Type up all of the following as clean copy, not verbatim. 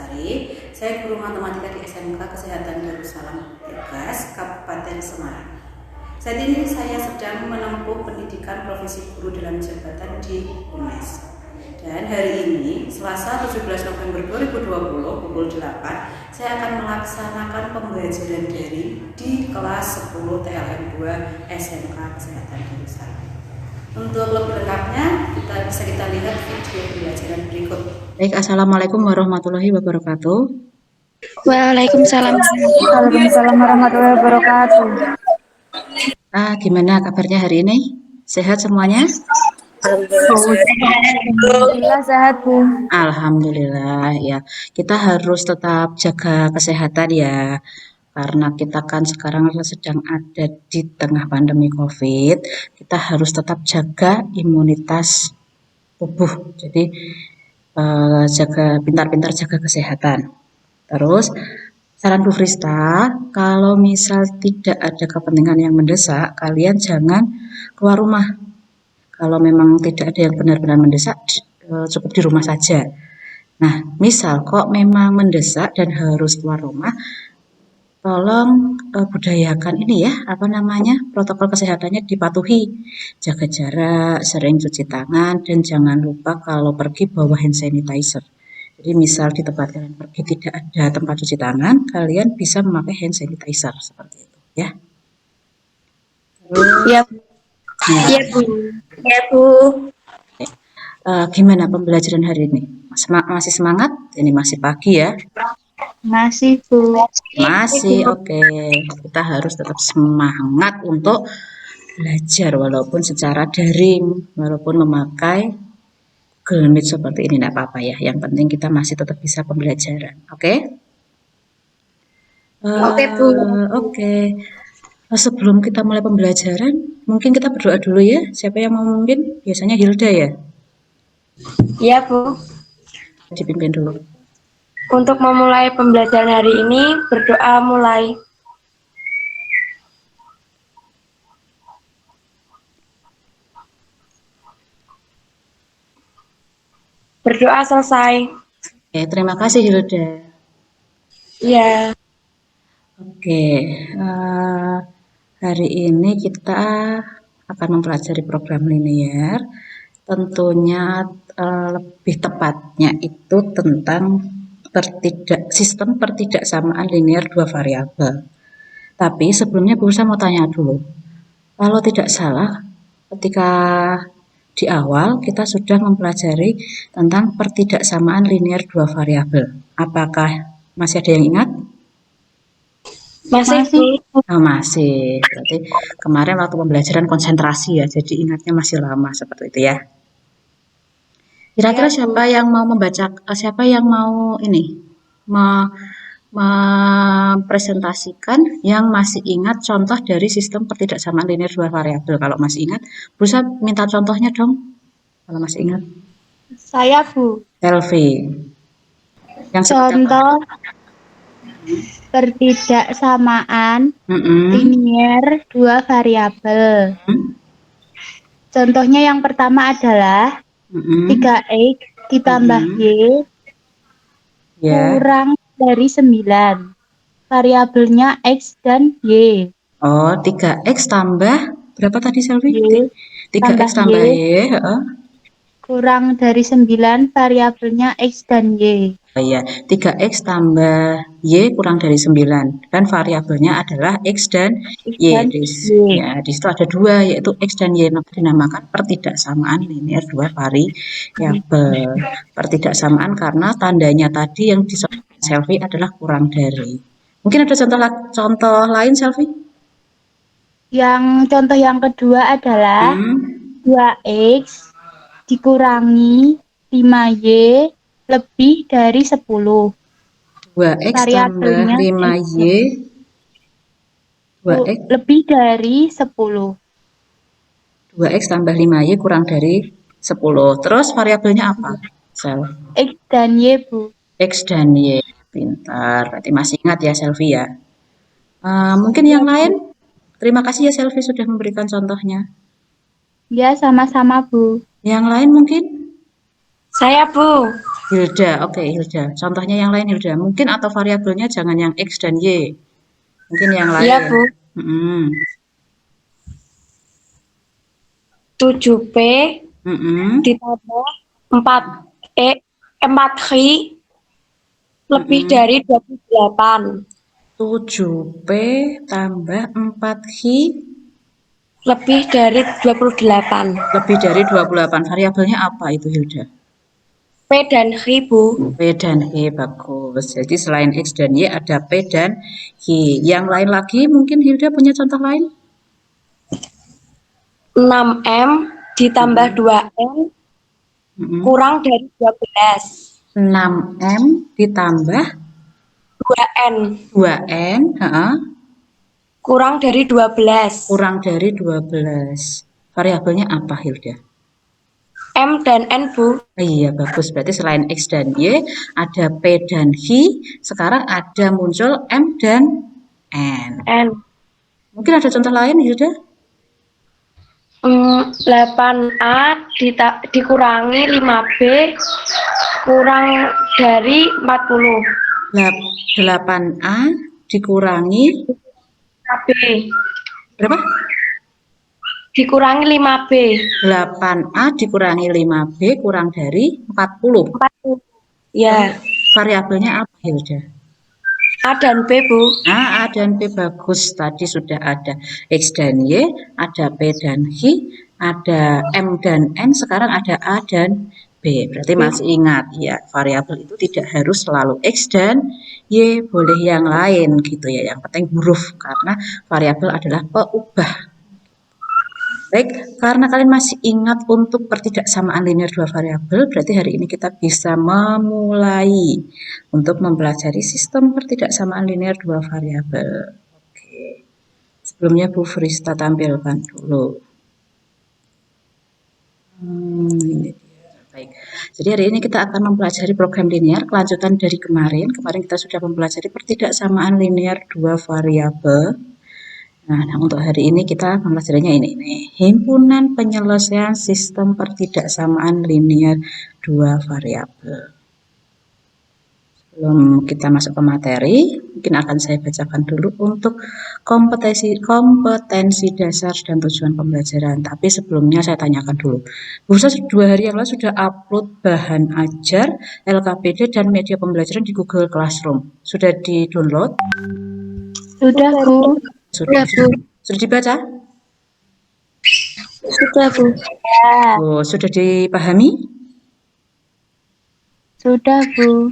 Sari. Saya guru matematika di SMK Kesehatan Darussalam Bergas, Kabupaten Semarang. Saat ini saya sedang menempuh pendidikan profesi guru dalam jabatan di UNES. Dan hari ini, Selasa 17 November 2020 pukul 8, saya akan melaksanakan pembelajaran daring di kelas 10 TLM 2 SMK Kesehatan Darussalam. Untuk lebih lengkapnya, bisa kita lihat video pembelajaran berikut. Baik, Assalamualaikum warahmatullahi wabarakatuh. Waalaikumsalam. Waalaikumsalam warahmatullahi wabarakatuh. Gimana kabarnya hari ini? Sehat semuanya? Alhamdulillah sehat, Bu. Alhamdulillah ya. Kita harus tetap jaga kesehatan ya. Karena kita kan sekarang sedang ada di tengah pandemi COVID, kita harus tetap jaga imunitas tubuh. Jadi pintar-pintar jaga kesehatan. Terus saran Bu Frista, kalau misal tidak ada kepentingan yang mendesak, kalian jangan keluar rumah. Kalau memang tidak ada yang benar-benar mendesak, cukup di rumah saja. Nah, misal kok memang mendesak dan harus keluar rumah, tolong budayakan ini ya, protokol kesehatannya dipatuhi. Jaga jarak, sering cuci tangan, dan jangan lupa kalau pergi bawa hand sanitizer. Jadi misal di tempat kalian pergi tidak ada tempat cuci tangan, kalian bisa memakai hand sanitizer seperti itu ya. Iya, Bu. Ya, Bu. Gimana pembelajaran hari ini? Masih semangat? Ini masih pagi ya? Masih, Bu. Masih, oke. Kita harus tetap semangat untuk belajar walaupun secara daring, walaupun memakai Google Meet seperti ini, tidak apa-apa ya. Yang penting kita masih tetap bisa pembelajaran, oke? Oke, Bu. Oke. Sebelum kita mulai pembelajaran, mungkin kita berdoa dulu ya. Siapa yang mau memimpin? Biasanya Hilda ya? Iya, Bu. Dipimpin dulu. Untuk memulai pembelajaran hari ini, berdoa mulai. Berdoa selesai. Oke, terima kasih Hilda. Iya. Oke, hari ini kita akan mempelajari program linear. Tentunya lebih tepatnya itu tentang sistem pertidaksamaan linear dua variabel. Tapi sebelumnya Bu Ursa mau tanya dulu. Kalau tidak salah, ketika di awal kita sudah mempelajari tentang pertidaksamaan linear dua variabel. Apakah masih ada yang ingat? Masih, Bu. Oh, masih. Berarti kemarin waktu pembelajaran konsentrasi ya, jadi ingatnya masih lama seperti itu ya. Kira-kira siapa yang mau mempresentasikan yang masih ingat contoh dari sistem pertidaksamaan linear dua variabel? Kalau masih ingat, bisa minta contohnya dong. Kalau masih ingat. Saya, Bu. Selfie. Yang Contoh pertidaksamaan linear dua variabel. Contohnya yang pertama adalah 3x ditambah y kurang dari 9. Variabelnya x dan y. Oh, 3x tambah berapa tadi Selvi? Y 3x tambah y. Kurang dari 9, variabelnya x dan y. Oh iya, 3x tambah y kurang dari 9. Dan variabelnya adalah x dan y. Ya, di situ ada dua, yaitu x dan y. Maka dinamakan pertidaksamaan linear dua variabel. Pertidaksamaan karena tandanya tadi yang disebut Selvi adalah kurang dari. Mungkin ada contoh lain, Selvi? Yang contoh yang kedua adalah 2x dikurangi 5y lebih dari 10. 2x tambah 5y 2x lebih dari 10. 2x tambah 5y kurang dari 10. Terus variabelnya apa? X dan y, Bu. X dan y. Pintar. Berarti masih ingat ya Selvi ya. Mungkin yang lain? Terima kasih ya Selvi sudah memberikan contohnya. Ya, sama-sama, Bu. Yang lain mungkin? Saya, Bu. Hilda, oke Hilda. Contohnya yang lain Hilda. Mungkin atau variabelnya jangan yang X dan Y. Mungkin yang Iya, lain. Bu. Mm-mm. 7P Mm-mm. ditambah 4 lebih Mm-mm. dari 28. 7P tambah 4H Lebih dari 28. lebih dari 28. Variabelnya apa itu Hilda? P dan H, Bu. P dan H, bagus. Jadi selain X dan Y ada P dan H. Yang lain lagi mungkin Hilda punya contoh lain? 6M ditambah Mm-mm. 2M Mm-mm. kurang dari 12. 6M ditambah 2N 2N, kurang dari 12. kurang dari 12. Variabelnya apa Hilda? M dan N, Bu. Iya, bagus. Berarti selain X dan Y, ada P dan H, sekarang ada muncul M dan N. N. Mungkin ada contoh lain, Hilda? 8A dikurangi 5B kurang dari 40. 8A dikurangi 5B berapa? dikurangi 5B. 8A dikurangi 5B kurang dari 40. 40. Ya, Variabelnya apa, Hilda? A dan B, Bu. A dan B bagus. Tadi sudah ada X dan Y, ada P dan H, ada M dan N, sekarang ada A dan B. Berarti masih ingat ya, variabel itu tidak harus selalu X dan Y, boleh yang lain gitu ya. Yang penting huruf karena variabel adalah peubah. Baik, karena kalian masih ingat untuk pertidaksamaan linear dua variabel, berarti hari ini kita bisa memulai untuk mempelajari sistem pertidaksamaan linear dua variabel. Oke. Sebelumnya Bu Frista tampilkan dulu. Ini dia. Baik. Jadi hari ini kita akan mempelajari program linear kelanjutan dari kemarin. Kemarin kita sudah mempelajari pertidaksamaan linear dua variabel. Nah, untuk hari ini kita mempelajarinya ini nih. Himpunan penyelesaian sistem pertidaksamaan linear dua variabel. Sebelum kita masuk ke materi, mungkin akan saya bacakan dulu untuk kompetensi dasar dan tujuan pembelajaran. Tapi sebelumnya saya tanyakan dulu. Bu Sa 2 hari yang lalu sudah upload bahan ajar, LKPD dan media pembelajaran di Google Classroom. Sudah di-download? Sudah, Bu. Sudah. Sudah dibaca? Sudah, Bu. Oh, sudah dipahami? Sudah, Bu.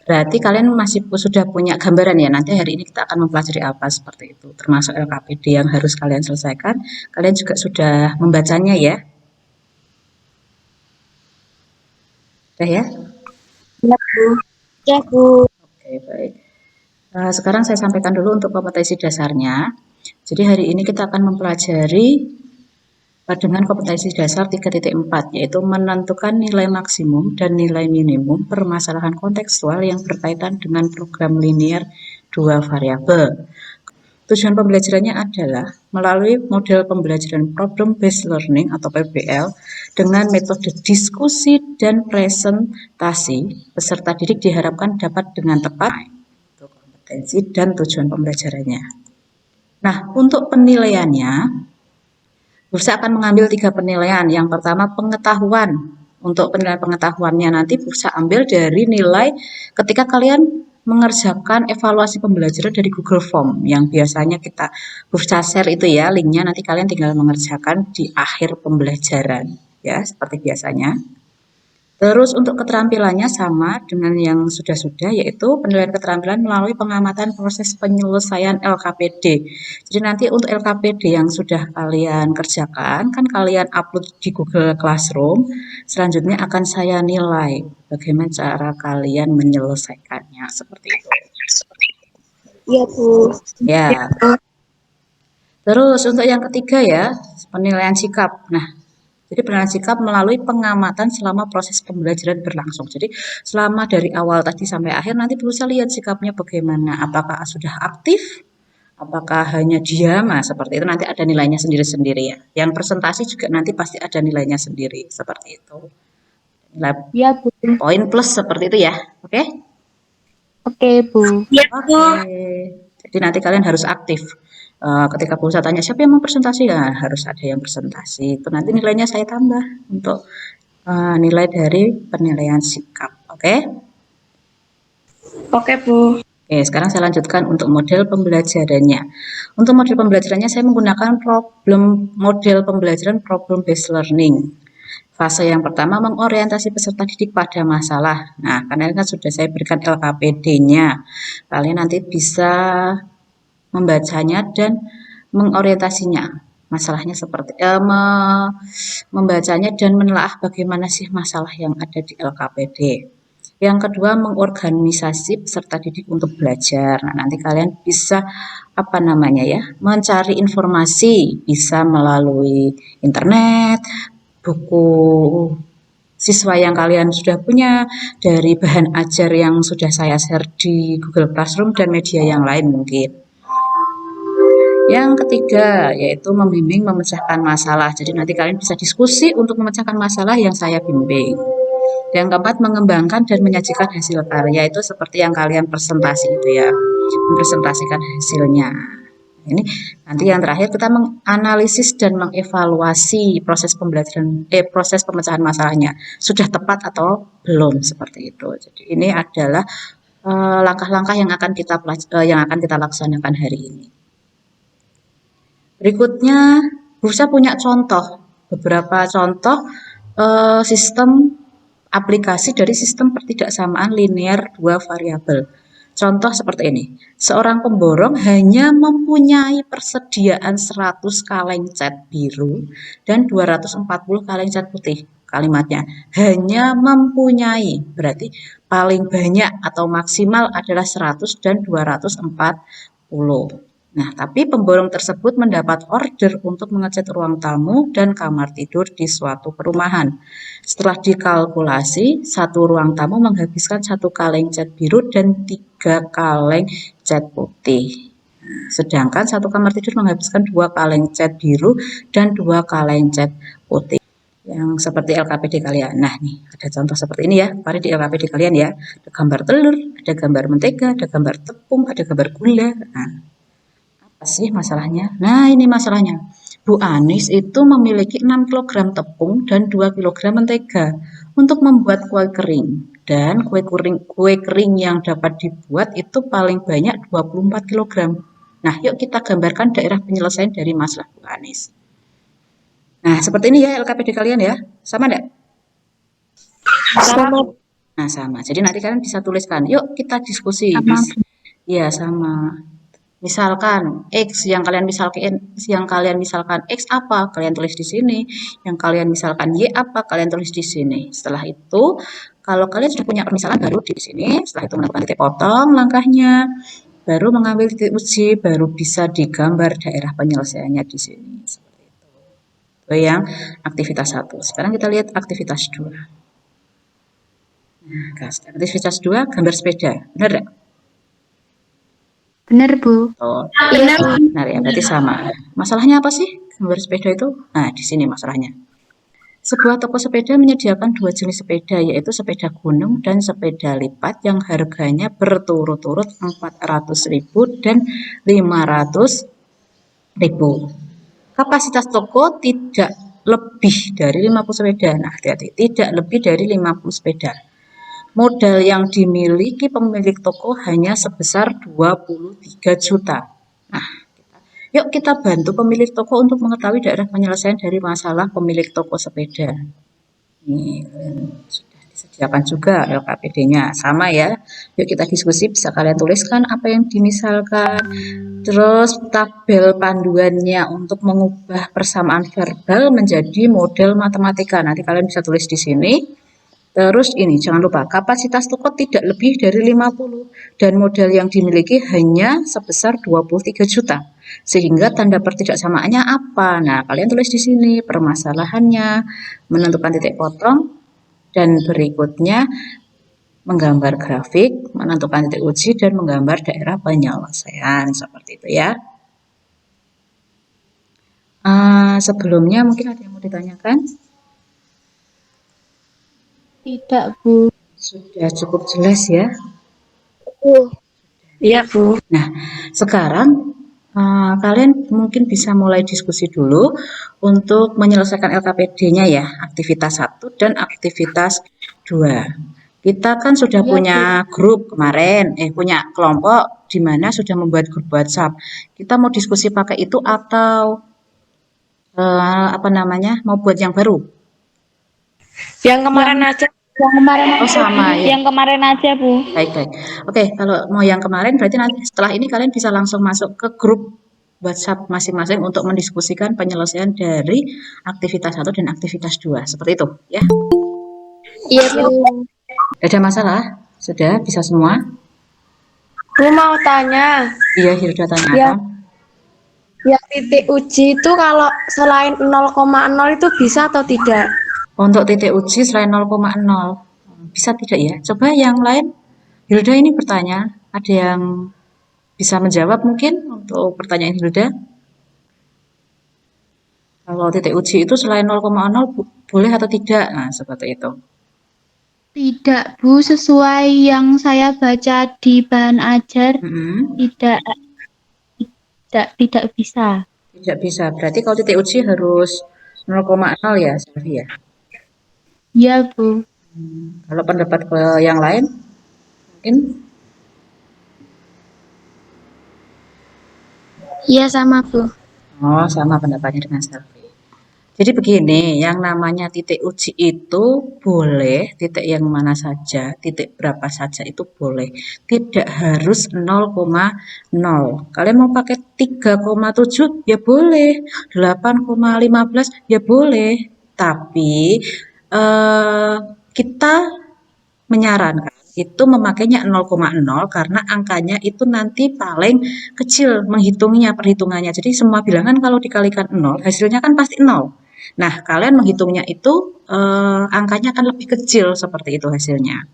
Berarti kalian masih sudah punya gambaran ya, nanti hari ini kita akan mempelajari apa seperti itu, termasuk LKPD yang harus kalian selesaikan. Kalian juga sudah membacanya ya? Sudah ya? Ya, Bu. Ya, Bu. Oke, baik. Sekarang saya sampaikan dulu untuk kompetensi dasarnya. Jadi hari ini kita akan mempelajari dengan kompetensi dasar 3.4, yaitu menentukan nilai maksimum dan nilai minimum permasalahan kontekstual yang berkaitan dengan program linear dua variabel. Tujuan pembelajarannya adalah melalui model pembelajaran Problem Based Learning atau PBL dengan metode diskusi dan presentasi, peserta didik diharapkan dapat dengan tepat kompetensi dan tujuan pembelajarannya. Nah, untuk penilaiannya, Bursa akan mengambil 3 penilaian. Yang pertama pengetahuan. Untuk penilaian pengetahuannya nanti Bursa ambil dari nilai ketika kalian mengerjakan evaluasi pembelajaran dari Google Form yang biasanya kita Bursa share itu ya, linknya nanti kalian tinggal mengerjakan di akhir pembelajaran ya, seperti biasanya. Terus untuk keterampilannya sama dengan yang sudah-sudah, yaitu penilaian keterampilan melalui pengamatan proses penyelesaian LKPD. Jadi nanti untuk LKPD yang sudah kalian kerjakan, kan kalian upload di Google Classroom, selanjutnya akan saya nilai bagaimana cara kalian menyelesaikannya, seperti itu. Iya, Bu. Ya. Terus untuk yang ketiga ya, penilaian sikap. Nah, jadi penilaian sikap melalui pengamatan selama proses pembelajaran berlangsung. Jadi selama dari awal tadi sampai akhir nanti berusaha lihat sikapnya bagaimana. Apakah sudah aktif? Apakah hanya diam? Nah, seperti itu nanti ada nilainya sendiri-sendiri ya. Yang presentasi juga nanti pasti ada nilainya sendiri seperti itu. Nilai Ya, Bu. poin plus seperti itu ya. Oke? Oke, Bu. Ya, Bu. Oke. Jadi nanti kalian harus aktif. Ketika Bu Usa tanya siapa yang mau presentasi, ya harus ada yang presentasi. Itu nanti nilainya saya tambah untuk nilai dari penilaian sikap. Oke? Oke, Bu. Oke, sekarang saya lanjutkan untuk model pembelajarannya. Untuk model pembelajarannya saya menggunakan model pembelajaran problem based learning. Fase yang pertama mengorientasi peserta didik pada masalah. Nah, karena kan sudah saya berikan LKPD-nya. Kalian nanti bisa membacanya dan mengorientasinya. Masalahnya seperti membacanya dan menelaah bagaimana sih masalah yang ada di LKPD. Yang kedua, mengorganisasi peserta didik untuk belajar. Nah, nanti kalian bisa mencari informasi, bisa melalui internet, buku siswa yang kalian sudah punya, dari bahan ajar yang sudah saya share di Google Classroom dan media yang lain mungkin. Yang ketiga, yaitu membimbing memecahkan masalah. Jadi nanti kalian bisa diskusi untuk memecahkan masalah yang saya bimbing. Yang keempat, mengembangkan dan menyajikan hasil karya. Itu seperti yang kalian presentasi itu ya, mempresentasikan hasilnya. Ini nanti yang terakhir kita menganalisis dan mengevaluasi proses proses pemecahan masalahnya. Sudah tepat atau belum seperti itu. Jadi ini adalah langkah-langkah yang akan kita laksanakan hari ini. Berikutnya, Bursa punya beberapa contoh sistem aplikasi dari sistem pertidaksamaan linear dua variabel. Contoh seperti ini, seorang pemborong hanya mempunyai persediaan 100 kaleng cat biru dan 240 kaleng cat putih. Kalimatnya, hanya mempunyai, berarti paling banyak atau maksimal adalah 100 dan 240. Nah, tapi pemborong tersebut mendapat order untuk mengecat ruang tamu dan kamar tidur di suatu perumahan. Setelah dikalkulasi, satu ruang tamu menghabiskan 1 kaleng cat biru dan 3 kaleng cat putih. Sedangkan satu kamar tidur menghabiskan 2 kaleng cat biru dan 2 kaleng cat putih. Yang seperti LKPD kalian. Nah, nih ada contoh seperti ini ya. Mari di LKPD kalian ya. Ada gambar telur, ada gambar mentega, ada gambar tepung, ada gambar gula. Nah, apa sih masalahnya? Nah, ini masalahnya. Bu Anis itu memiliki 6 kg tepung dan 2 kg mentega untuk membuat kue kering. Dan kue kering yang dapat dibuat itu paling banyak 24 kg. Nah, yuk kita gambarkan daerah penyelesaian dari masalah Bu Anis. Nah, seperti ini ya LKPD kalian ya. Sama enggak? Sama. Nah, sama. Jadi nanti kalian bisa tuliskan. Yuk kita diskusi. Sama. Iya, sama. Misalkan X yang kalian misalkan X apa, kalian tulis di sini. Yang kalian misalkan Y apa, kalian tulis di sini. Setelah itu, kalau kalian sudah punya permisalan baru di sini, setelah itu menentukan titik potong langkahnya, baru mengambil titik uji, baru bisa digambar daerah penyelesaiannya di sini. Seperti itu. Itu yang aktivitas 1. Sekarang kita lihat aktivitas 2. Nah, aktivitas 2 gambar sepeda. Benar enggak? Benar, Bu. Oh, Benar. benar ya, berarti sama. Masalahnya apa sih gambar sepeda itu? Nah, di sini masalahnya. Sebuah toko sepeda menyediakan 2 jenis sepeda, yaitu sepeda gunung dan sepeda lipat yang harganya berturut-turut 400.000 dan 500.000. Kapasitas toko tidak lebih dari 50 sepeda. Nah, hati-hati, tidak lebih dari 50 sepeda. Modal yang dimiliki pemilik toko hanya sebesar 23 juta. Nah, yuk kita bantu pemilik toko untuk mengetahui daerah penyelesaian dari masalah pemilik toko sepeda. Ini sudah disediakan juga LKPD-nya, sama ya. Yuk kita diskusi, bisa kalian tuliskan apa yang dimisalkan. Terus tabel panduannya untuk mengubah persamaan verbal menjadi model matematika. Nanti kalian bisa tulis di sini. Terus ini, jangan lupa, kapasitas toko tidak lebih dari 50 dan modal yang dimiliki hanya sebesar 23 juta. Sehingga tanda pertidaksamaannya apa? Nah, kalian tulis di sini permasalahannya, menentukan titik potong, dan berikutnya menggambar grafik, menentukan titik uji, dan menggambar daerah penyelesaian. Seperti itu ya. Sebelumnya mungkin ada yang mau ditanyakan? Tidak, Bu. Sudah cukup jelas ya. Iya, Bu. Nah, sekarang kalian mungkin bisa mulai diskusi dulu untuk menyelesaikan LKPD-nya ya, aktivitas 1 dan aktivitas 2. Kita kan sudah Iya, Bu. punya grup kemarin, punya kelompok di mana sudah membuat grup WhatsApp. Kita mau diskusi pakai itu atau mau buat yang baru? Yang Yang kemarin aja. yang kemarin Oh, aja, Bu. sama ya. Yang kemarin aja, Bu. Baik. Oke, kalau mau yang kemarin berarti nanti setelah ini kalian bisa langsung masuk ke grup WhatsApp masing-masing untuk mendiskusikan penyelesaian dari aktivitas 1 dan aktivitas 2. Seperti itu, ya. Iya, Bu. Tidak ada masalah? Sudah bisa semua? Bu mau tanya, Iya, sudah tanya apa? yang titik uji itu kalau selain 0,0 itu bisa atau tidak? Untuk titik uji selain 0,0, bisa tidak ya? Coba yang lain. Hilda ini bertanya, ada yang bisa menjawab mungkin untuk pertanyaan Hilda? Kalau titik uji itu selain 0,0 boleh atau tidak? Nah, seperti itu. Tidak, Bu. Sesuai yang saya baca di bahan ajar, Mm-mm. tidak bisa. Tidak bisa. Berarti kalau titik uji harus 0,0 ya, Selvi ya. Iya, Bu. Kalau pendapat yang lain, mungkin Iya sama, Bu. sama pendapatnya dengan Selvi. Jadi begini, yang namanya titik uji itu boleh titik yang mana saja, titik berapa saja itu boleh. Tidak harus 0,0. Kalian mau pakai 3,7 ya boleh, 8,15 ya boleh. Tapi kita menyarankan itu memakainya 0,0 karena angkanya itu nanti paling kecil menghitungnya perhitungannya. Jadi semua bilangan kalau dikalikan 0 hasilnya kan pasti 0. Nah, kalian menghitungnya itu angkanya akan lebih kecil seperti itu hasilnya.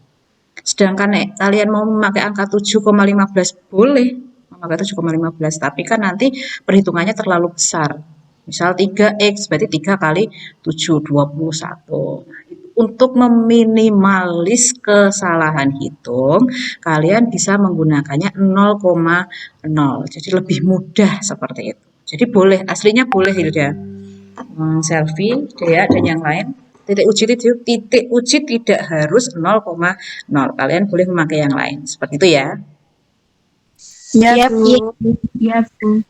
Sedangkan kalian mau memakai angka 7,15 boleh memakai 7,15 tapi kan nanti perhitungannya terlalu besar. Misal 3x berarti 3 kali 7 21. Nah, untuk meminimalis kesalahan hitung, kalian bisa menggunakannya 0,0. Jadi lebih mudah seperti itu. Jadi boleh, aslinya boleh Hilda. Selfie, Dea, dan yang lain. Titik uji tidak harus 0,0. Kalian boleh memakai yang lain. Seperti itu ya. Iya, Bu. Iya, Bu.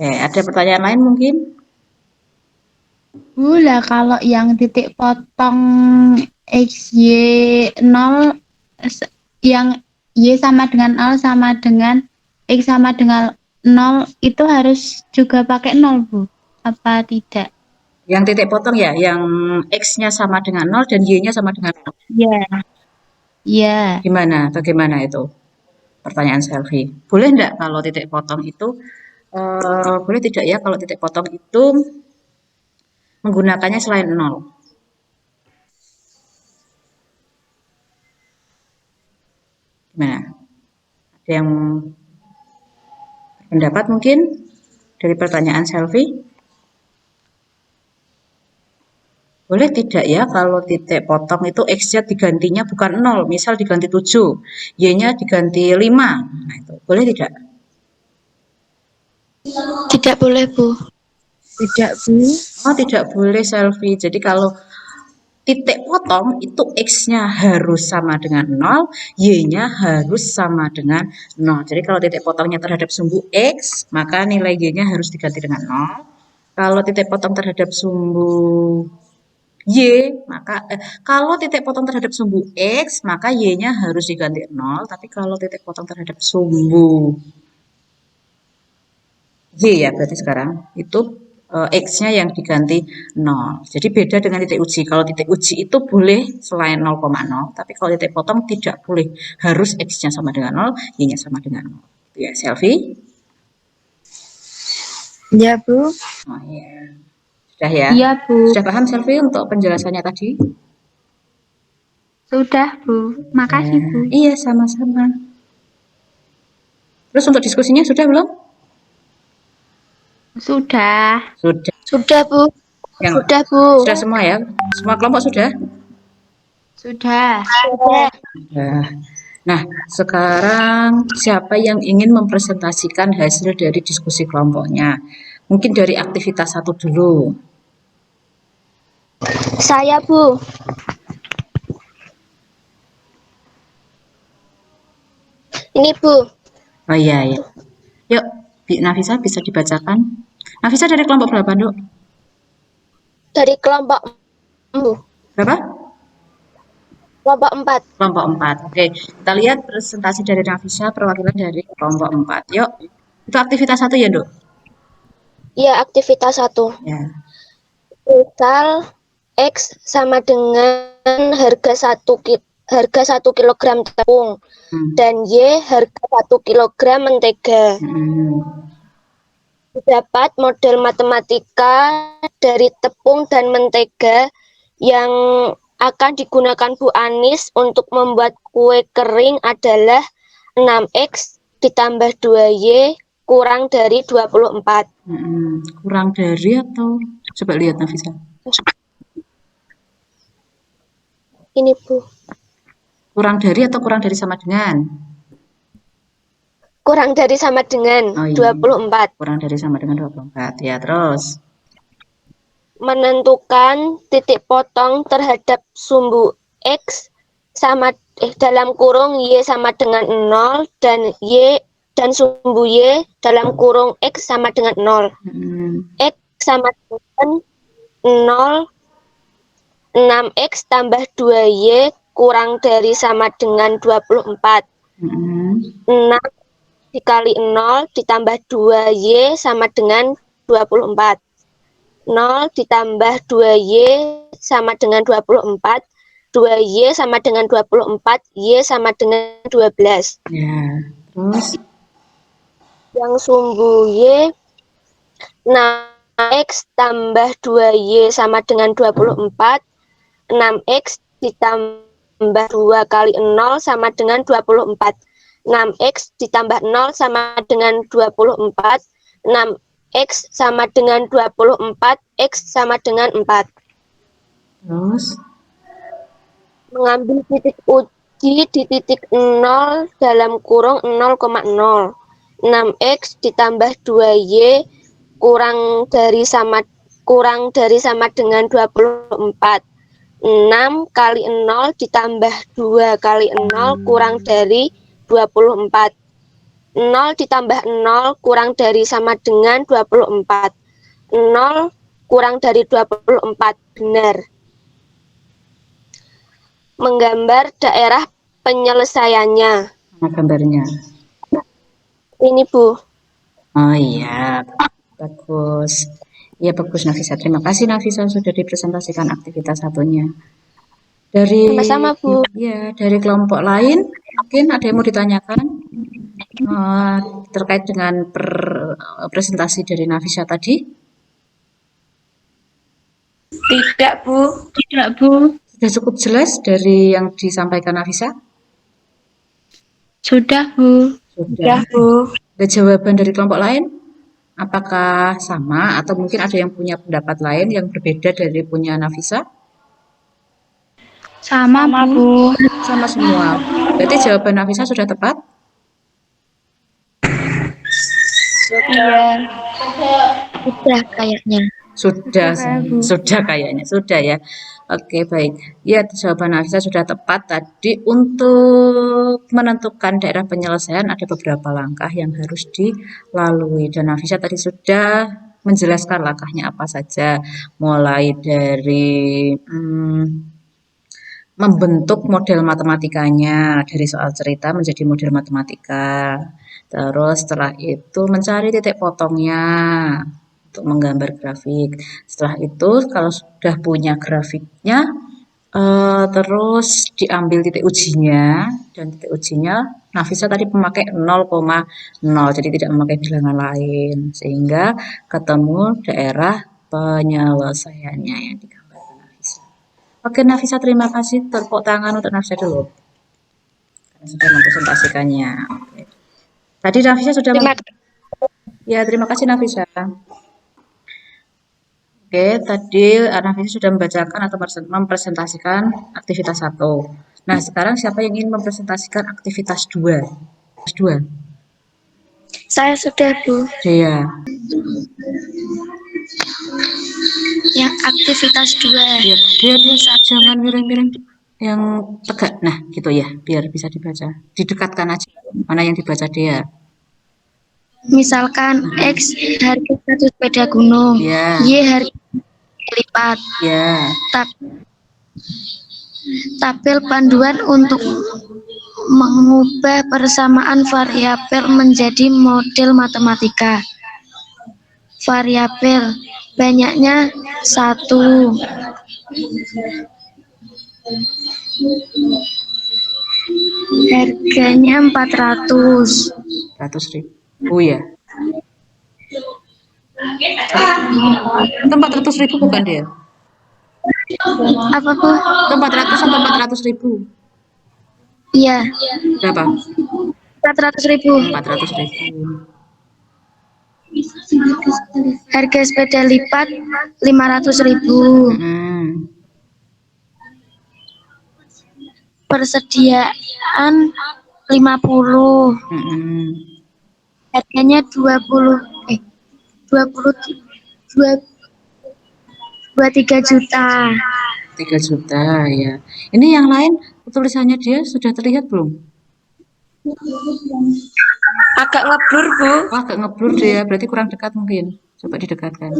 Ada pertanyaan lain mungkin? Bu, lah kalau yang titik potong XY 0, yang Y sama dengan 0 sama dengan X sama dengan 0 itu harus juga pakai 0, Bu? Apa tidak? Yang titik potong ya, yang X-nya sama dengan 0 dan Y-nya sama dengan 0. Iya. Iya. Bagaimana itu? Pertanyaan Selfie. Boleh enggak kalau titik potong itu, boleh tidak ya kalau titik potong itu menggunakannya selain 0? Gimana? Ada yang pendapat mungkin dari pertanyaan Selfie? Boleh tidak ya kalau titik potong itu X-nya digantinya bukan 0, misal diganti 7, Y-nya diganti 5. Nah, itu boleh tidak? Tidak boleh, Bu. Tidak, Bu. Oh, tidak boleh Selfie. Jadi kalau titik potong itu X-nya harus sama dengan 0, Y-nya harus sama dengan 0. Jadi kalau titik potongnya terhadap sumbu X, maka nilai Y-nya harus diganti dengan 0. Kalau titik potong terhadap sumbu Y, maka kalau titik potong terhadap sumbu X, maka Y-nya harus diganti 0. Tapi kalau titik potong terhadap sumbu Y ya berarti sekarang, itu X-nya yang diganti 0. Jadi beda dengan titik uji. Kalau titik uji itu boleh selain 0,0, tapi kalau titik potong tidak boleh. Harus X-nya sama dengan 0, Y-nya sama dengan 0. Itu ya, Selfie? Iya, Bu. Oh iya. Sudah ya? Iya, Bu. Sudah paham Selfie untuk penjelasannya tadi? Sudah, Bu. Makasih, Bu. Iya, sama-sama. Terus untuk diskusinya sudah belum? Sudah. Sudah. Sudah, Bu. Yang Sudah, Bu. sudah semua ya? Semua kelompok sudah? Sudah. Sudah. Nah, nah, sekarang siapa yang ingin mempresentasikan hasil dari diskusi kelompoknya? Mungkin dari aktivitas 1 dulu. Saya, Bu. Ini, Bu. Oh iya, ya. Yuk, Nafisa bisa dibacakan. Nafisa dari kelompok berapa, Dok? Dari kelompok Bu. Berapa? Kelompok 4. Kelompok 4. Oke, kita lihat presentasi dari Nafisa, perwakilan dari kelompok 4. Yuk, itu aktivitas 1 ya, Dok? Ya, aktivitas 1. Ya. Misal X sama dengan harga 1 kilogram tepung Hmm. dan Y harga 1 kilogram mentega. Hmm. Dapat model matematika dari tepung dan mentega yang akan digunakan Bu Anis untuk membuat kue kering adalah 6X ditambah 2Y kurang dari 24. Kurang dari atau coba lihat Nafisa. Ini, Bu. Kurang dari atau kurang dari sama dengan? Kurang dari sama dengan Oh iya. 24. Kurang dari sama dengan 24. Ya, terus. Menentukan titik potong terhadap sumbu X sama dalam kurung Y sama dengan 0 dan Y dan sumbu Y dalam kurung X sama dengan 0. X sama dengan 0, 6X tambah 2Y kurang dari sama dengan 24. 6 dikali 0 ditambah 2Y sama dengan 24. 0 ditambah 2Y sama dengan 24. 2Y sama dengan 24. Y sama dengan 12. Ya, terus. Yang sumbu Y 6X tambah 2Y sama dengan 24. 6X ditambah 2 kali 0 sama dengan 24. 6X ditambah 0 sama dengan 24. 6X sama dengan 24. X sama dengan 4. Terus. Mengambil titik uji di titik 0 dalam kurung 0,0. 6X ditambah 2Y kurang dari sama dengan 24. 6 kali 0 ditambah 2 kali 0 kurang dari 24. 0 ditambah 0 kurang dari sama dengan 24. 0 kurang dari 24. Benar. Menggambar daerah penyelesaiannya. Mana gambarnya? Ini, Bu. Oh iya, bagus. Iya bagus Nafisa. Terima kasih Nafisa sudah dipresentasikan aktivitas 1-nya. Dari Sama-sama, Bu. ya, dari kelompok lain mungkin ada yang mau ditanyakan terkait dengan presentasi dari Nafisa tadi? Tidak, Bu. Tidak, Bu. Sudah cukup jelas dari yang disampaikan Nafisa? Sudah, Bu. Sudah. Bu. Ada jawaban dari kelompok lain? Apakah sama atau mungkin ada yang punya pendapat lain yang berbeda dari punya Nafisa? Sama, Bu. Sama semua. Berarti jawaban Nafisa sudah tepat? Iya. Sudah kayaknya. Sudah kayaknya, sudah ya. Oke, baik. Ya, jawaban Nafisa sudah tepat tadi. Untuk menentukan daerah penyelesaian ada beberapa langkah yang harus dilalui. Dan Nafisa tadi sudah menjelaskan langkahnya apa saja. Mulai dari membentuk model matematikanya dari soal cerita menjadi model matematika. Terus setelah itu mencari titik potongnya untuk menggambar grafik. Setelah itu kalau sudah punya grafiknya, terus diambil titik ujinya, dan titik ujinya Nafisa tadi memakai 0,0, jadi tidak memakai bilangan lain, sehingga ketemu daerah penyelesaiannya yang digambar Nafisa. Oke Nafisa, terima kasih. Tepuk tangan untuk Nafisa dulu karena sudah mempresentasikannya. Oke. Tadi Nafisa sudah Terima kasih. ya, terima kasih Nafisa. Oke, tadi Anafisa sudah membacakan atau mempresentasikan aktivitas 1. Nah, sekarang siapa yang ingin mempresentasikan aktivitas 2? Aktivitas 2. Saya sudah, Bu. Dea. Yang aktivitas 2. Dia jangan miring-miring yang tegak. Nah, gitu ya, biar bisa dibaca. Didekatkan aja. Mana yang dibaca dia? Misalkan X harga satu sepeda gunung, Ya. Y harga lipat. Ya. Tabel panduan untuk mengubah persamaan variabel menjadi model matematika. Variabel banyaknya 1. Harganya 400. 100.000 ya. Itu 400.000 bukan dia? Apa, Bu? Itu 400 atau 400.000? Iya. Berapa? 400.000. 400.000. Harga sepeda lipat 500.000. Persediaan 50. Harganya 23 juta. 3 juta ya. Ini yang lain tulisannya dia sudah terlihat belum? Agak ngeblur, Bu. Wah, agak ngeblur dia, berarti kurang dekat mungkin. Coba didekatkan.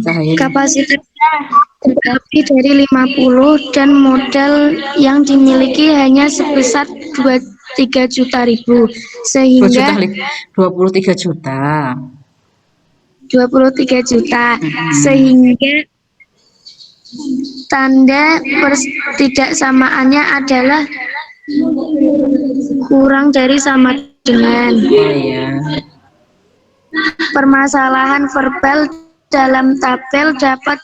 Cahaya. Kapasitasnya terdiri dari 50 dan modal yang dimiliki hanya sebesar 23 juta ribu. Sehingga 23 juta. 23 juta. Sehingga tanda ketidaksamaannya adalah kurang dari sama dengan. Oh iya. Permasalahan verbal dalam tabel dapat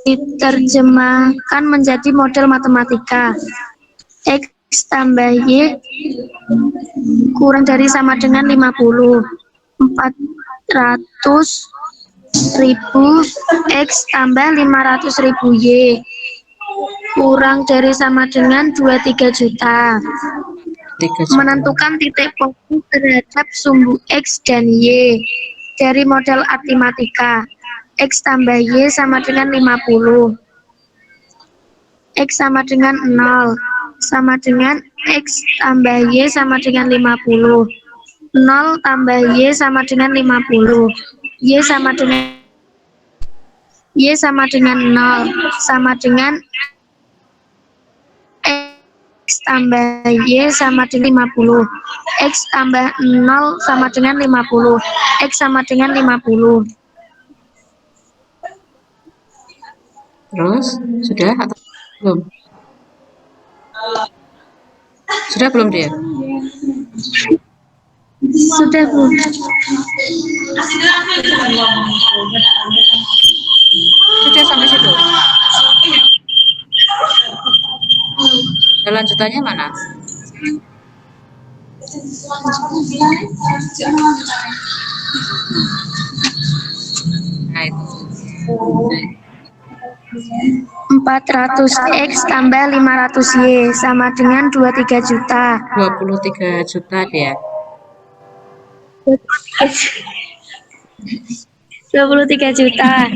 diterjemahkan menjadi model matematika. X tambah Y kurang dari sama dengan 50. 400.000 X tambah 500.000 Y kurang dari sama dengan 23 juta. 3 juta. Menentukan titik fokus terhadap sumbu X dan Y dari model aritmatika. X tambah Y sama dengan 50. X sama dengan 0. Sama dengan X tambah Y sama dengan 50. 0 tambah Y sama dengan 50. Y sama dengan 0. Sama dengan X tambah Y sama dengan 50. X tambah 0 sama dengan 50. X sama dengan 50. Terus, sudah atau belum? Sudah belum dia? Sudah, Bu. Sudah sampai situ. Dan lanjutannya mana? Nah, itu. 400 X tambah 500 Y sama dengan 23 juta. 23 juta dia. 23 juta.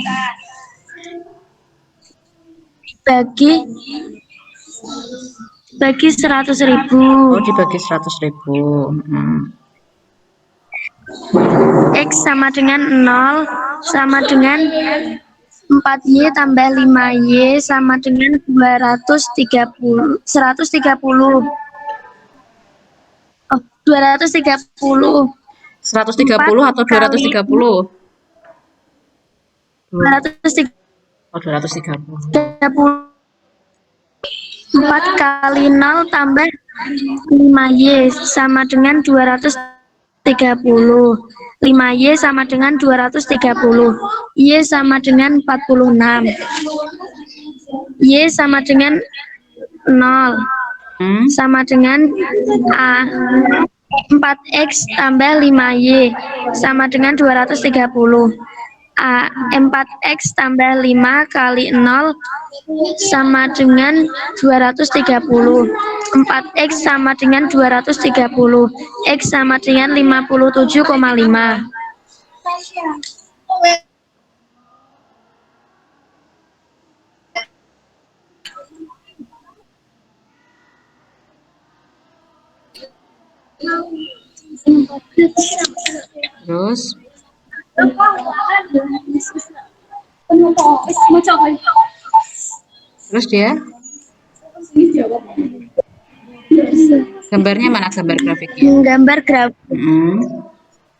Bagi 100.000. Oh, dibagi 100.000. X sama dengan 0 sama dengan 4Y tambah 5Y sama dengan 230. 130. Oh, 230. 130 atau 230? 230. Oh, 230. 4 kali 0 tambah 5Y sama dengan 230. 5Y sama dengan 230. Y sama dengan 46. Y sama dengan 0. Sama dengan A. 4x tambah 5y sama dengan 230. 4x tambah 5 kali 0 sama dengan 230. 4x sama dengan 230. X sama dengan 57,5. Terus dia gambarnya mana, gambar grafiknya? Gambar grafik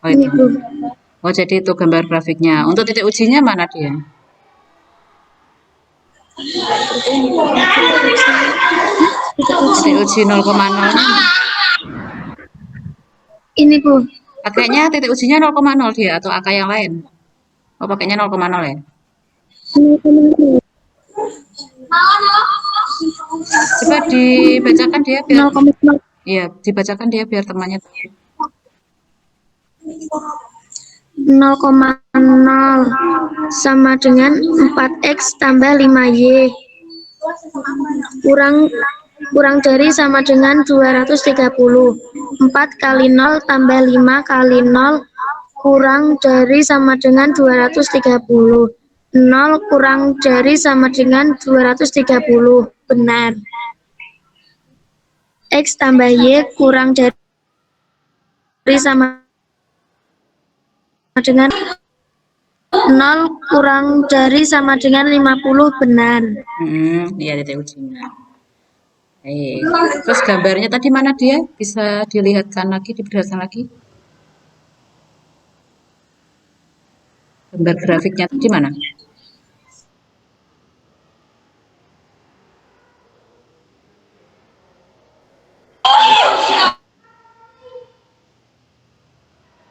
Oh itu. itu. Oh jadi itu gambar grafiknya. Untuk titik ujinya mana dia? Titik uji 0,0 Ini Bu. pakainya titik ujinya 0,0 dia atau angka yang lain? Oh pakainya 0,0 ya? Coba dibacakan dia biar 0,0. iya, dibacakan dia biar temannya tahu. 0,0 sama dengan 4x tambah 5y kurang dari sama dengan 230. 4 kali 0 tambah 5 kali 0 kurang dari sama dengan 230. 0 kurang dari sama dengan 230. Benar. X tambah Y kurang dari sama dengan 0 kurang dari sama dengan 50. Benar. Iya titik ujinya. Terus gambarnya tadi mana dia? Bisa dilihatkan lagi, diperlihatkan lagi. Gambar grafiknya tadi mana?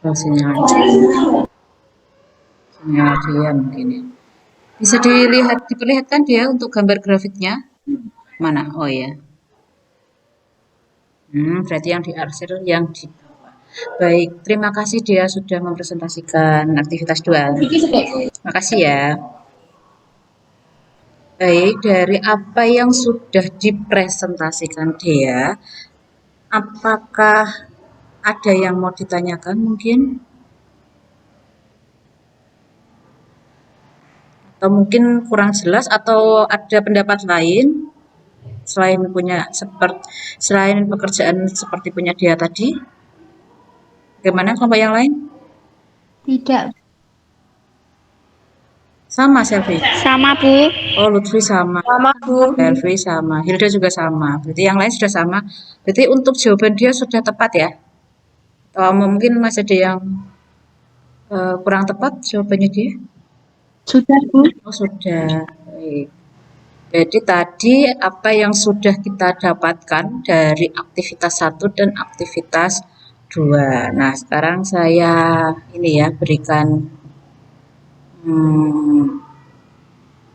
Oh, sinyal dia mungkin ya. Bisa diperlihatkan dia untuk gambar grafiknya? Mana? Oh ya. Berarti yang diarsir yang di bawah. Baik, terima kasih dia sudah mempresentasikan aktivitas 2. Makasih ya. Baik, dari apa yang sudah dipresentasikan dia, apakah ada yang mau ditanyakan mungkin? Atau mungkin kurang jelas atau ada pendapat lain selain pekerjaan seperti punya dia tadi? Bagaimana kelompok yang lain? Tidak. Sama Selvi? Sama, Bu. Oh, Lutfi sama. Sama, Bu. Selvi sama. Hilda juga sama. Berarti yang lain sudah sama. Berarti untuk jawaban dia sudah tepat ya? Atau mungkin masih ada yang kurang tepat jawabannya dia? Sudah, Bu. Oh, sudah. Baik. Jadi tadi apa yang sudah kita dapatkan dari aktivitas 1 dan aktivitas 2. Nah, sekarang saya ini ya berikan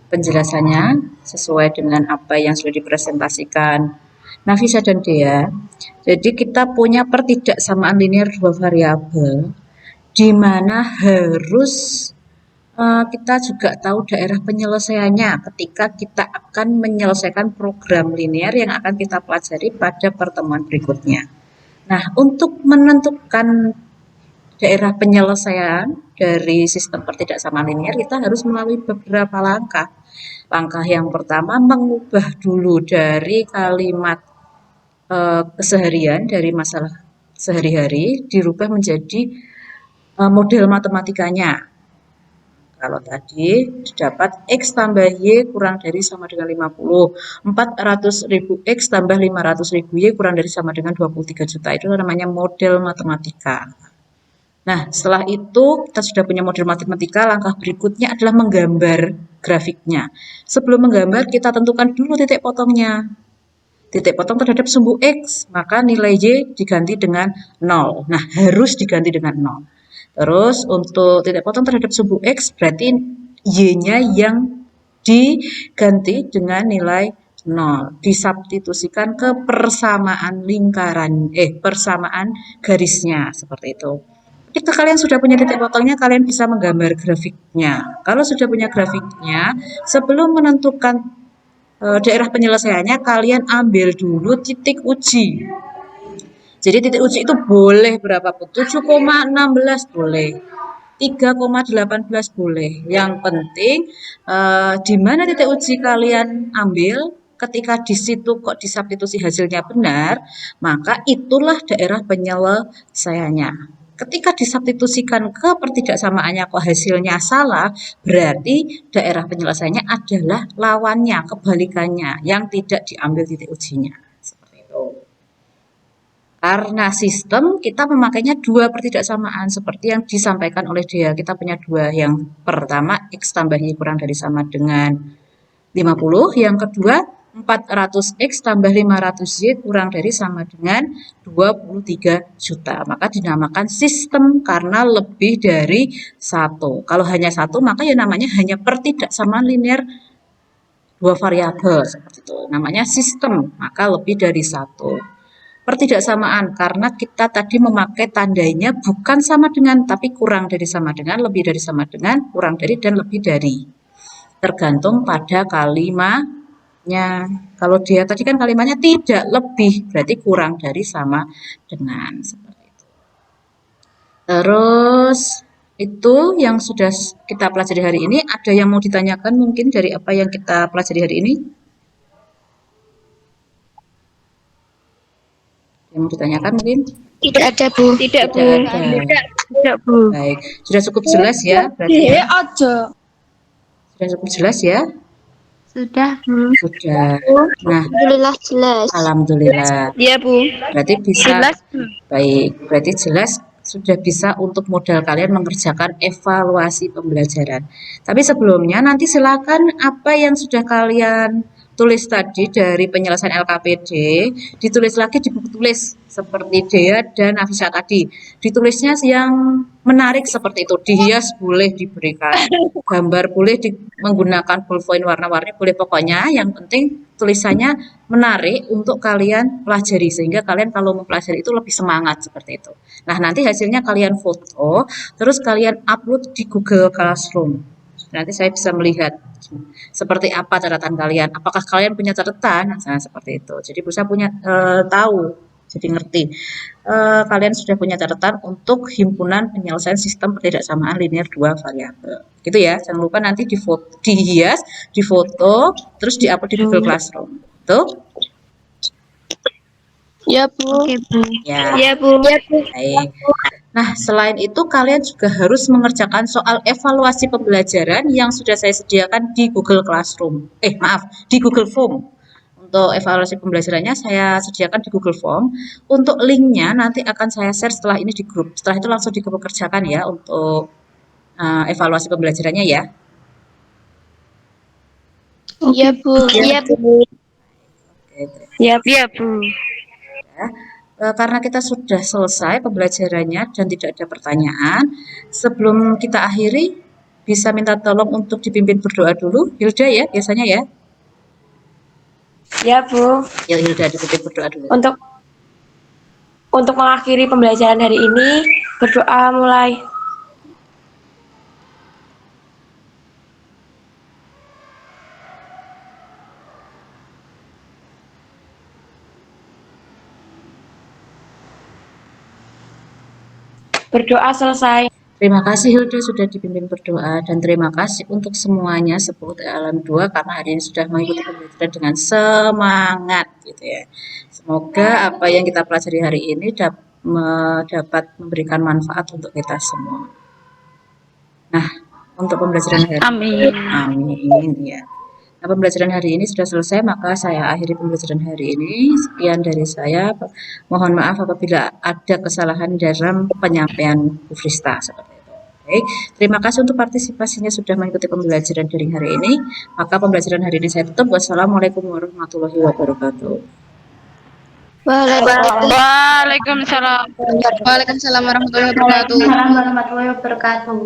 penjelasannya sesuai dengan apa yang sudah dipresentasikan Nafisa dan Dea. Jadi kita punya pertidaksamaan linear 2 variabel di mana harus kita juga tahu daerah penyelesaiannya ketika kita akan menyelesaikan program linear yang akan kita pelajari pada pertemuan berikutnya. Nah, untuk menentukan daerah penyelesaian dari sistem pertidaksamaan linear, kita harus melalui beberapa langkah. Langkah yang pertama, mengubah dulu dari kalimat keseharian, dari masalah sehari-hari, dirubah menjadi model matematikanya. Kalau tadi dapat X tambah Y kurang dari sama dengan 50. 400.000 X tambah 500.000 Y kurang dari sama dengan 23 juta. Itu namanya model matematika. Nah, setelah itu kita sudah punya model matematika, langkah berikutnya adalah menggambar grafiknya. Sebelum menggambar, kita tentukan dulu titik potongnya. Titik potong terhadap sumbu X, maka nilai Y diganti dengan 0. Nah, harus diganti dengan 0. Terus untuk titik potong terhadap sumbu X berarti Y-nya yang diganti dengan nilai 0 disubstitusikan ke persamaan persamaan garisnya seperti itu. Ketika kalian sudah punya titik potongnya, kalian bisa menggambar grafiknya. Kalau sudah punya grafiknya, sebelum menentukan daerah penyelesaiannya, kalian ambil dulu titik uji. Jadi titik uji itu boleh berapapun, 7,16 boleh, 3,18 boleh. Yang penting di mana titik uji kalian ambil, ketika di situ kok disubstitusi hasilnya benar, maka itulah daerah penyelesaiannya. Ketika disubstitusikan ke pertidaksamaannya kok hasilnya salah, berarti daerah penyelesaiannya adalah lawannya, kebalikannya, yang tidak diambil titik ujinya. Seperti itu. Karena sistem kita memakainya dua pertidaksamaan seperti yang disampaikan oleh dia. Kita punya dua. Yang pertama X tambah Y kurang dari sama dengan 50. Yang kedua 400X tambah 500Y kurang dari sama dengan 23 juta. Maka dinamakan sistem karena lebih dari satu. Kalau hanya satu maka ya namanya hanya pertidaksamaan linear dua variabel seperti itu. Namanya sistem, maka lebih dari satu. Pertidaksamaan karena kita tadi memakai tandanya bukan sama dengan tapi kurang dari sama dengan, lebih dari sama dengan, kurang dari dan lebih dari. Tergantung pada kalimatnya. Kalau dia tadi kan kalimatnya tidak lebih, berarti kurang dari sama dengan seperti itu. Terus itu yang sudah kita pelajari hari ini. Ada yang mau ditanyakan mungkin dari apa yang kita pelajari hari ini? Yang mau ditanyakan mungkin? Tidak ada, Bu. Tidak, Bu. Tidak, Bu. Baik, sudah cukup jelas ya berarti ya? Sudah cukup jelas ya? Sudah, Bu. Sudah. Nah, Alhamdulillah jelas. alhamdulillah. Iya, Bu. Berarti bisa. Jelas, Bu. Baik, berarti jelas sudah bisa untuk modal kalian mengerjakan evaluasi pembelajaran. Tapi sebelumnya nanti silakan apa yang sudah kalian tulis tadi dari penyelesaian LKPD ditulis lagi di buku tulis seperti Dea dan Nafisa tadi. Ditulisnya yang menarik seperti itu, dihias boleh diberikan, gambar boleh menggunakan ballpoint warna-warni boleh, pokoknya yang penting tulisannya menarik untuk kalian pelajari sehingga kalian kalau mempelajari itu lebih semangat seperti itu. Nah, nanti hasilnya kalian foto terus kalian upload di Google Classroom. Nanti saya bisa melihat seperti apa catatan kalian. Apakah kalian punya catatan? Nah, seperti itu. Jadi bisa punya tahu, jadi ngerti. Kalian sudah punya catatan untuk himpunan penyelesaian sistem pertidaksamaan linear dua variabel. Gitu ya. Jangan lupa nanti dihias, difoto, terus diupload di Google Classroom. Tuh. Ya, Bu. Oke, Bu. Ya. Ya, Bu. Ya, Bu. Baik. Nah, selain itu kalian juga harus mengerjakan soal evaluasi pembelajaran yang sudah saya sediakan di Google Classroom. Di Google Form. Untuk evaluasi pembelajarannya saya sediakan di Google Form. Untuk linknya nanti akan saya share setelah ini di grup. Setelah itu langsung dikerjakan ya untuk evaluasi pembelajarannya ya. Iya, Bu. Iya, Bu. Oke. Iya, Bu. Karena kita sudah selesai pembelajarannya dan tidak ada pertanyaan, sebelum kita akhiri, bisa minta tolong untuk dipimpin berdoa dulu, Hilda ya, biasanya ya. Ya, Bu. Ya, Hilda dipimpin berdoa dulu. Untuk mengakhiri pembelajaran hari ini, berdoa mulai. Berdoa selesai. Terima kasih Hilda sudah dipimpin berdoa dan terima kasih untuk semuanya 10 alam 2 karena hari ini sudah mengikuti pembelajaran dengan semangat gitu ya. Semoga apa yang kita pelajari hari ini dapat memberikan manfaat untuk kita semua. Nah, untuk pembelajaran hari ini, amin ya. Nah, pembelajaran hari ini sudah selesai, maka saya akhiri pembelajaran hari ini. Sekian dari saya. Mohon maaf apabila ada kesalahan dalam penyampaian Bu Frista seperti itu. Baik, terima kasih untuk partisipasinya sudah mengikuti pembelajaran daring hari ini. Maka pembelajaran hari ini saya tutup. Wassalamualaikum warahmatullahi wabarakatuh. Waalaikumsalam. Waalaikumsalam warahmatullahi wabarakatuh. Waalaikumsalam warahmatullahi wabarakatuh.